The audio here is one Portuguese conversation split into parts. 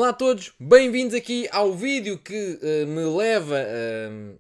Olá a todos, bem-vindos aqui ao vídeo que me leva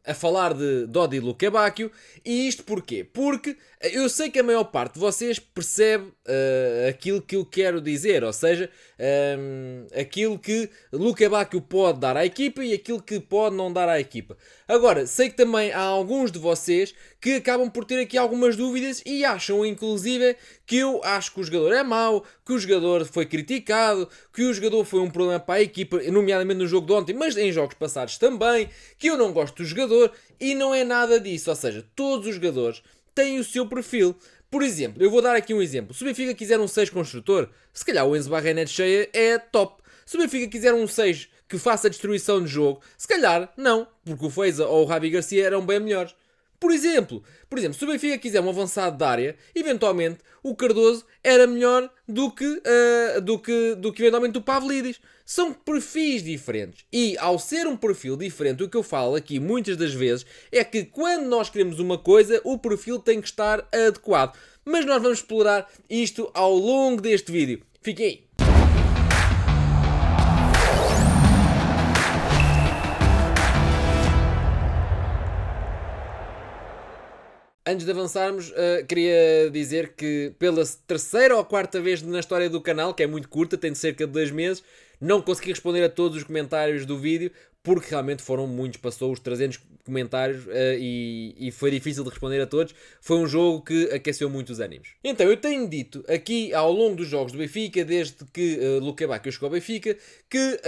a falar de Dodi Lukebakio. E isto porquê? Porque eu sei que a maior parte de vocês percebe aquilo que eu quero dizer, ou seja, aquilo que Lukebakio pode dar à equipa e aquilo que pode não dar à equipa. Agora, sei que também há alguns de vocês que acabam por ter aqui algumas dúvidas e acham inclusive que eu acho que o jogador é mau, que o jogador foi criticado, que o jogador foi um problema para a equipa, nomeadamente no jogo de ontem, mas em jogos passados também, que eu não gosto do jogador, e não é nada disso. Ou seja, todos os jogadores têm o seu perfil. Por exemplo, eu vou dar aqui um exemplo. Se o Benfica quiser um 6 construtor, se calhar o Enzo Barrené de cheia é top. Se o Benfica quiser um 6 que faça destruição de jogo, se calhar não, porque o Feiza ou o Ravi Garcia eram bem melhores. Por exemplo, se o Benfica quiser um avançado de área, eventualmente o Cardoso era melhor do que eventualmente o Pavlidis. São perfis diferentes. E ao ser um perfil diferente, o que eu falo aqui muitas das vezes é que quando nós queremos uma coisa, o perfil tem que estar adequado. Mas nós vamos explorar isto ao longo deste vídeo. Fiquem aí. Antes de avançarmos, queria dizer que pela terceira ou quarta vez na história do canal, que é muito curta, tem cerca de 2 meses, não consegui responder a todos os comentários do vídeo, porque realmente foram muitos, passou os 300 comentários e foi difícil de responder a todos. Foi um jogo que aqueceu muito os ânimos. Então, eu tenho dito aqui ao longo dos jogos do Benfica, desde que Lukebakio chegou ao Benfica, que,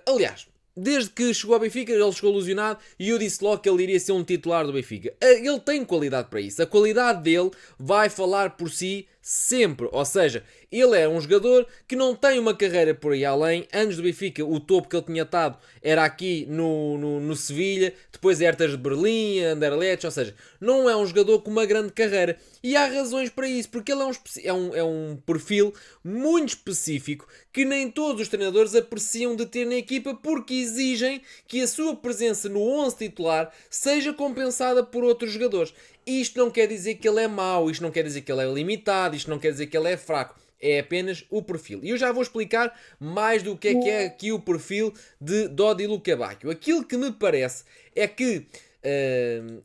aliás, desde que chegou ao Benfica, ele chegou ilusionado e eu disse logo que ele iria ser um titular do Benfica. Ele tem qualidade para isso. A qualidade dele vai falar por si sempre. Ou seja, ele é um jogador que não tem uma carreira por aí além. Antes do Benfica, o topo que ele tinha estado era aqui no Sevilha, depois Hertha de Berlim, Anderlecht, ou seja, não é um jogador com uma grande carreira. E há razões para isso, porque ele é um perfil muito específico que nem todos os treinadores apreciam de ter na equipa, porque exigem que a sua presença no 11 titular seja compensada por outros jogadores. Isto não quer dizer que ele é mau, isto não quer dizer que ele é limitado, isto não quer dizer que ele é fraco. É apenas o perfil. E eu já vou explicar mais do que é aqui o perfil de Dodi Lukebakio. Aquilo que me parece é que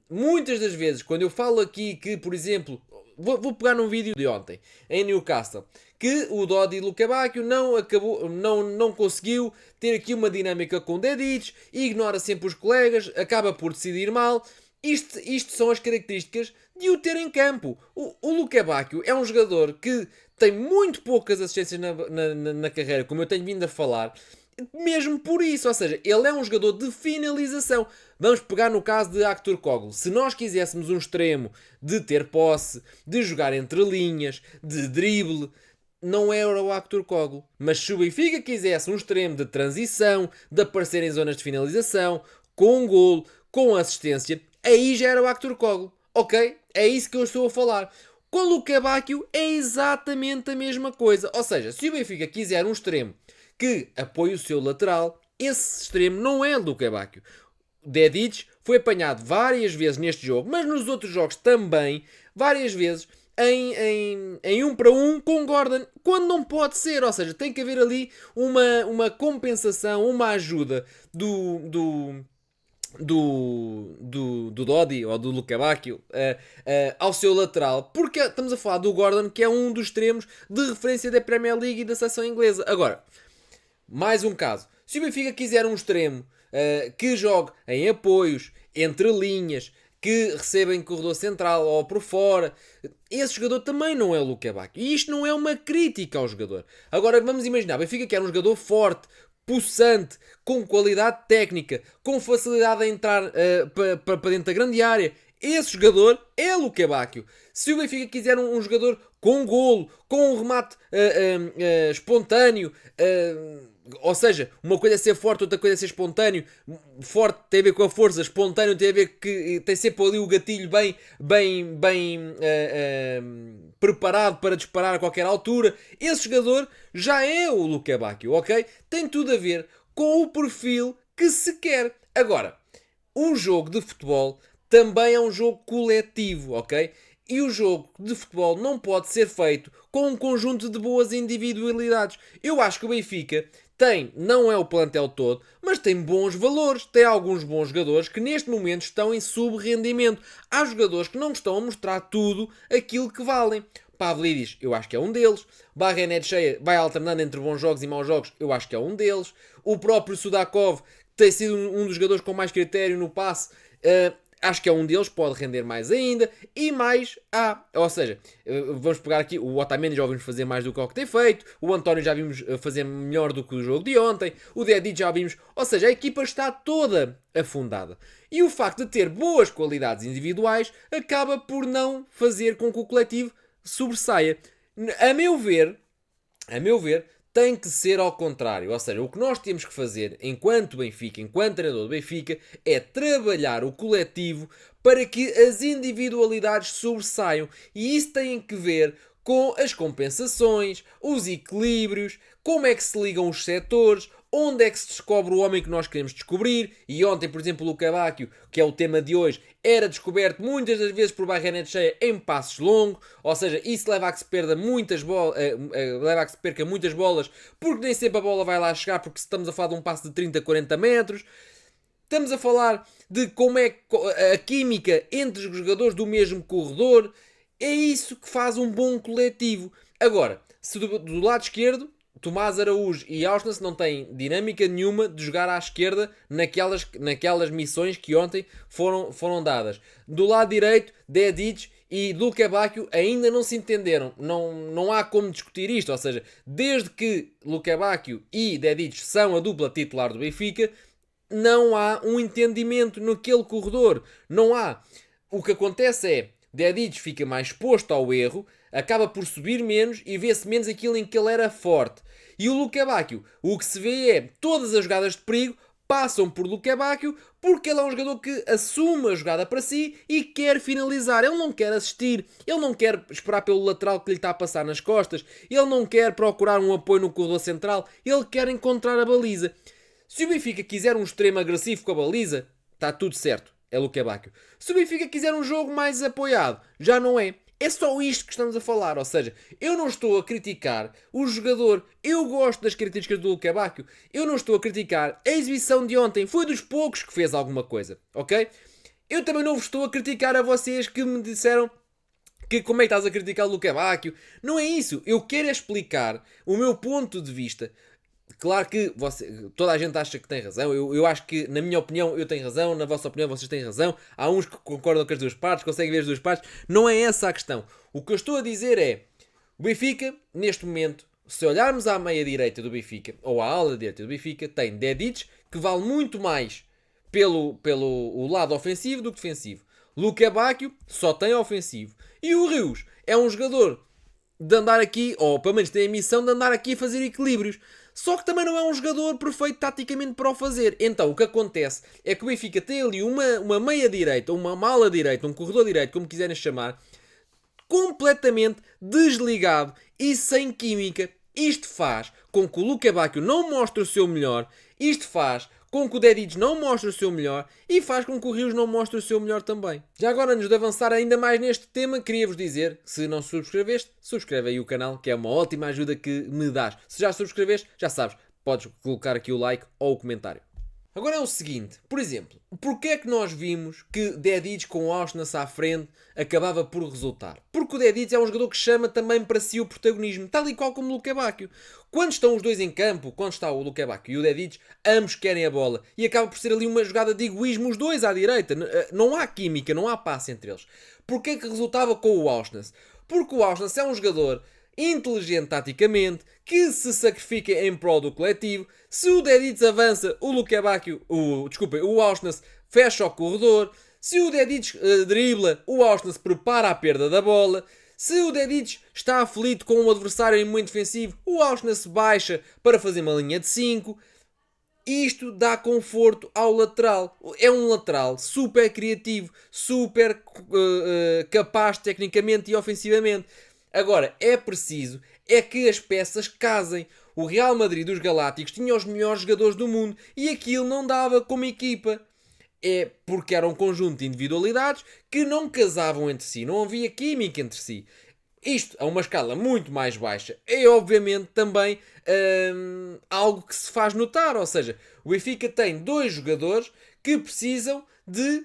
muitas das vezes, quando eu falo aqui que, por exemplo, vou pegar num vídeo de ontem, em Newcastle, que o Dodi Lukebakio não conseguiu ter aqui uma dinâmica com o Dedic, ignora sempre os colegas, acaba por decidir mal. Isto são as características de o ter em campo. O Lukebakio é um jogador que tem muito poucas assistências na carreira, como eu tenho vindo a falar, mesmo por isso. Ou seja, ele é um jogador de finalização. Vamos pegar no caso de Aktürkoğlu. Se nós quiséssemos um extremo de ter posse, de jogar entre linhas, de drible, não era o Aktürkoğlu. Mas se o Benfica quisesse um extremo de transição, de aparecer em zonas de finalização, com um golo, com assistência, aí já era o Aktürkoğlu. Ok? É isso que eu estou a falar. Com o Lukebakio é exatamente a mesma coisa. Ou seja, se o Benfica quiser um extremo que apoie o seu lateral, esse extremo não é Lukebakio. Dedic foi apanhado várias vezes neste jogo, mas nos outros jogos também, várias vezes, em 1 para 1 com Gordon, quando não pode ser. Ou seja, tem que haver ali uma compensação, uma ajuda do Dodi ou do Lukebakio ao seu lateral, porque estamos a falar do Gordon, que é um dos extremos de referência da Premier League e da seleção inglesa. Agora, mais um caso. Se o Benfica quiser um extremo que jogue em apoios, entre linhas, que receba em corredor central ou por fora, esse jogador também não é o Lukebakio. E isto não é uma crítica ao jogador. Agora vamos imaginar, o Benfica quer um jogador forte, possante, com qualidade técnica, com facilidade a entrar para dentro da grande área. Esse jogador é Lukebakio. Se o Benfica quiser um jogador com golo, com um remate espontâneo, ou seja, uma coisa é ser forte, outra coisa é ser espontâneo. Forte tem a ver com a força, espontâneo tem a ver que tem sempre ali o gatilho bem preparado para disparar a qualquer altura. Esse jogador já é o Lukebakio, ok? Tem tudo a ver com o perfil que se quer. Agora, um jogo de futebol também é um jogo coletivo, ok? E o jogo de futebol não pode ser feito com um conjunto de boas individualidades. Eu acho que o Benfica não é o plantel todo, mas tem bons valores. Tem alguns bons jogadores que neste momento estão em sub-rendimento. Há jogadores que não estão a mostrar tudo aquilo que valem. Pavlidis, eu acho que é um deles. Barrenetxea vai alternando entre bons jogos e maus jogos, eu acho que é um deles. O próprio Sudakov, que tem sido um dos jogadores com mais critério no passe, acho que é um deles, pode render mais ainda. E mais há. Ou seja, vamos pegar aqui, o Otamendi já vimos fazer mais do que o que tem feito. O António já vimos fazer melhor do que o jogo de ontem. O Dedic já vimos. Ou seja, a equipa está toda afundada. E o facto de ter boas qualidades individuais acaba por não fazer com que o coletivo sobressaia. A meu ver, tem que ser ao contrário. Ou seja, o que nós temos que fazer enquanto Benfica, enquanto treinador do Benfica, é trabalhar o coletivo para que as individualidades sobressaiam. E isso tem que ver com as compensações, os equilíbrios, como é que se ligam os setores, onde é que se descobre o homem que nós queremos descobrir. E ontem, por exemplo, o Luca Bacchio, que é o tema de hoje, era descoberto muitas das vezes por Barrenetxea em passos longos, ou seja, isso leva a que se perda muitas bolas, leva a que se perca muitas bolas, porque nem sempre a bola vai lá chegar, porque estamos a falar de um passo de 30, 40 metros. Estamos a falar de como é a química entre os jogadores do mesmo corredor. É isso que faz um bom coletivo. Agora, se do lado esquerdo, Tomás Araújo e Auschwitz não têm dinâmica nenhuma de jogar à esquerda naquelas missões que ontem foram dadas. Do lado direito, Dedic e Luka Bacchio ainda não se entenderam. Não há como discutir isto. Ou seja, desde que Luka Bacchio e Dedic são a dupla titular do Benfica, não há um entendimento naquele corredor. Não há. O que acontece é, Dedic fica mais exposto ao erro, acaba por subir menos e vê-se menos aquilo em que ele era forte. E o Luka Bacchio, o que se vê é todas as jogadas de perigo passam por Luka Bacchio porque ele é um jogador que assume a jogada para si e quer finalizar. Ele não quer assistir, ele não quer esperar pelo lateral que lhe está a passar nas costas, ele não quer procurar um apoio no corredor central, ele quer encontrar a baliza. Se o Benfica quiser um extremo agressivo com a baliza, está tudo certo, é Luka Bacchio. Se o Benfica quiser um jogo mais apoiado, já não é. É só isto que estamos a falar, ou seja, eu não estou a criticar o jogador, eu gosto das características do Luka Bacchio, eu não estou a criticar a exibição de ontem, foi dos poucos que fez alguma coisa, ok? Eu também não vos estou a criticar a vocês que me disseram que como é que estás a criticar o Luka Bacchio, não é isso, eu quero é explicar o meu ponto de vista. Claro que toda a gente acha que tem razão. Eu acho que, na minha opinião, eu tenho razão. Na vossa opinião, vocês têm razão. Há uns que concordam com as duas partes, conseguem ver as duas partes. Não é essa a questão. O que eu estou a dizer é: o Benfica, neste momento, se olharmos à meia-direita do Benfica, ou à ala-direita do Benfica, tem Dedic, que vale muito mais pelo o lado ofensivo do que defensivo. Luka Bacchio só tem ofensivo. E o Rios é um jogador de andar aqui, ou pelo menos tem a missão de andar aqui a fazer equilíbrios. Só que também não é um jogador perfeito taticamente para o fazer. Então o que acontece é que o Benfica tem ali uma meia-direita, uma ala-direita, um corredor direito, como quiserem chamar, completamente desligado e sem química. Isto faz com que o Luka Bacchio não mostre o seu melhor. Isto faz com que o Dedic não mostre o seu melhor e faz com que o Rios não mostre o seu melhor também. Já agora, antes de avançar ainda mais neste tema, queria-vos dizer, se não subscreveste, subscreve aí o canal, que é uma ótima ajuda que me dás. Se já subscreveste, já sabes, podes colocar aqui o like ou o comentário. Agora é o seguinte, por exemplo, porquê é que nós vimos que Dedic com o Auschwitz à frente acabava por resultar? Porque o Dedic é um jogador que chama também para si o protagonismo, tal e qual como o Luka Bacchio. Quando estão os dois em campo, quando está o Luka Bacchio e o Dedic, ambos querem a bola e acaba por ser ali uma jogada de egoísmo, os dois à direita. Não há química, não há passe entre eles. Porquê é que resultava com o Auschwitz? Porque o Auschwitz é um jogador inteligente taticamente, que se sacrifica em prol do coletivo. Se o Dedic avança, o Luka Bacchio, o Auschwitz fecha o corredor. Se o Dedic dribla, o Auschwitz prepara a perda da bola. Se o Dedic está aflito com um adversário em muito defensivo, o Auschwitz baixa para fazer uma linha de 5. Isto dá conforto ao lateral. É um lateral super criativo, super capaz tecnicamente e ofensivamente. Agora, é preciso que as peças casem. O Real Madrid dos Galácticos tinha os melhores jogadores do mundo e aquilo não dava como equipa. É porque era um conjunto de individualidades que não casavam entre si, não havia química entre si. Isto a uma escala muito mais baixa é obviamente também algo que se faz notar. Ou seja, o Benfica tem dois jogadores que precisam de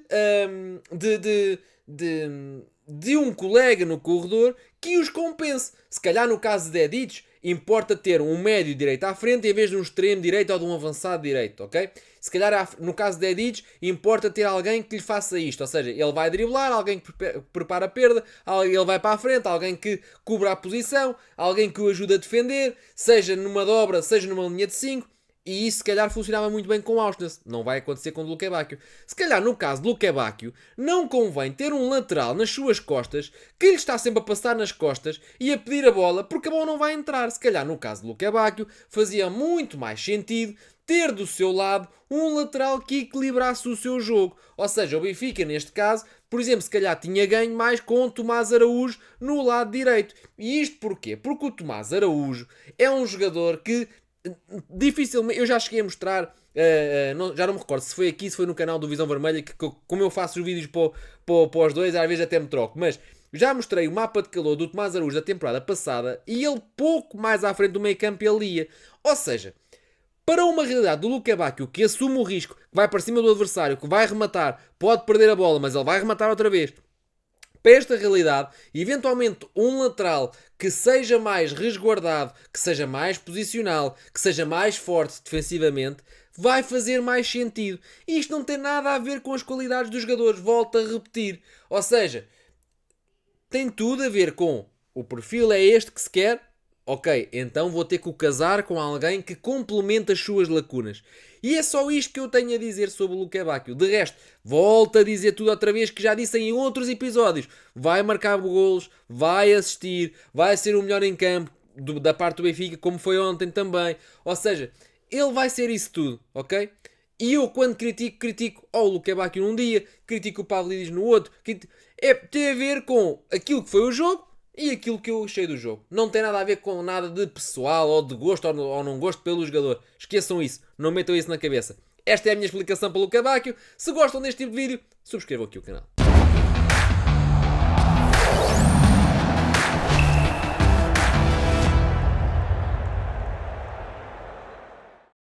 um colega no corredor que os compense. Se calhar no caso de Edic, importa ter um médio direito à frente em vez de um extremo direito ou de um avançado direito, ok? Se calhar no caso de Edic, importa ter alguém que lhe faça isto, ou seja, ele vai driblar, alguém que prepara a perda, ele vai para a frente, alguém que cubra a posição, alguém que o ajude a defender, seja numa dobra, seja numa linha de 5. E isso se calhar funcionava muito bem com o Auschwitz. Não vai acontecer com o Luque Bacchio. Se calhar no caso do Luque Bacchio, não convém ter um lateral nas suas costas que lhe está sempre a passar nas costas e a pedir a bola porque a bola não vai entrar. Se calhar no caso do Luque Bacchio fazia muito mais sentido ter do seu lado um lateral que equilibrasse o seu jogo. Ou seja, o Benfica neste caso, por exemplo, se calhar tinha ganho mais com o Tomás Araújo no lado direito. E isto porquê? Porque o Tomás Araújo é um jogador que dificilmente, eu já cheguei a mostrar, já não me recordo se foi aqui, se foi no canal do Visão Vermelha, que como eu faço os vídeos para os dois, às vezes até me troco, mas já mostrei o mapa de calor do Tomás Araújo da temporada passada e ele pouco mais à frente do meio campo ele ia. Ou seja, para uma realidade do Luque Bacchio que assume o risco, que vai para cima do adversário, que vai rematar, pode perder a bola, mas ele vai rematar outra vez. Para esta realidade, eventualmente um lateral que seja mais resguardado, que seja mais posicional, que seja mais forte defensivamente, vai fazer mais sentido. E isto não tem nada a ver com as qualidades dos jogadores, volto a repetir. Ou seja, tem tudo a ver com o perfil é este que se quer, ok, então vou ter que o casar com alguém que complemente as suas lacunas. E é só isto que eu tenho a dizer sobre o Luque Bacchio. De resto, volto a dizer tudo outra vez que já disse em outros episódios. Vai marcar golos, vai assistir, vai ser o melhor em campo da parte do Benfica, como foi ontem também. Ou seja, ele vai ser isso tudo, ok? E eu quando critico o Luque Bacchio num dia, critico o Pavlidis no outro. Tem a ver com aquilo que foi o jogo e aquilo que eu achei do jogo. Não tem nada a ver com nada de pessoal ou de gosto ou não gosto pelo jogador. Esqueçam isso. Não metam isso na cabeça. Esta é a minha explicação pelo Luque Bacchio. Se gostam deste tipo de vídeo, subscrevam aqui o canal.